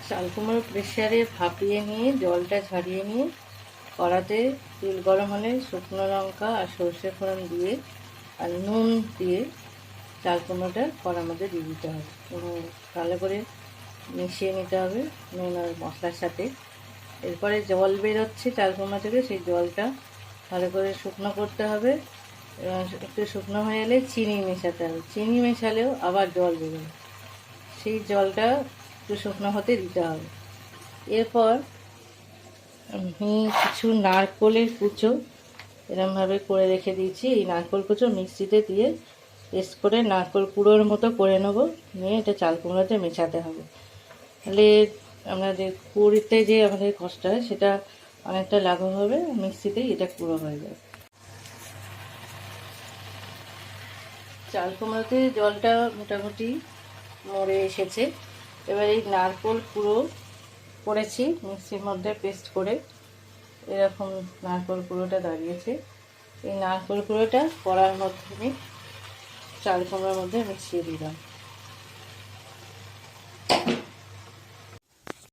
চাল কুমড়ো প্রেসারে ভাপিয়ে নিয়ে জলটা ঝরিয়ে নিয়ে কড়াতে তেল গরম হলে শুকনো লঙ্কা আর সর্ষে ফোড়ন দিয়ে আর নুন দিয়ে চাল কুমড়োটা কড়ার মধ্যে দিয়ে দিতে হবে এবং ভালো করে মিশিয়ে নিতে হবে নুন আর মশলার সাথে। এরপরে জল বেরোচ্ছে চাল কুমড়ো থেকে, সেই জলটা ভালো করে শুকনো করতে হবে এবং একটু শুকনো হয়ে এলে চিনি মেশাতে হবে। চিনি মেশালেও আবার জল বেরোবে, সেই জলটা একটু শুকনো হতে দিতে হবে। এরপর আমি কিছু নারকোলের কুচো এরমভাবে করে রেখে দিয়েছি। এই নারকোল কুচো মিক্সিতে দিয়ে পেস্ট করে নারকোল কুড়োর মতো করে নেবো, নিয়ে এটা চাল কুমড়োতে মেশাতে হবে। তাহলে আমাদের কুড়িতে যে আমাদের কষ্ট হয় সেটা অনেকটা লাঘব হবে, মিক্সিতেই এটা কুড়ো হয়ে যাবে। চাল কুমড়োতে জলটা মোটামুটি মরে এসেছে। এবার এই নারকোল কুড়ো করেছি মিক্সির মধ্যে পেস্ট করে, এরকম নারকোল কুড়োটা দাঁড়িয়েছে। এই নারকোল কুড়োটা কড়ার মধ্যে চাল কুমড়োর মধ্যে মিশিয়ে দিলাম।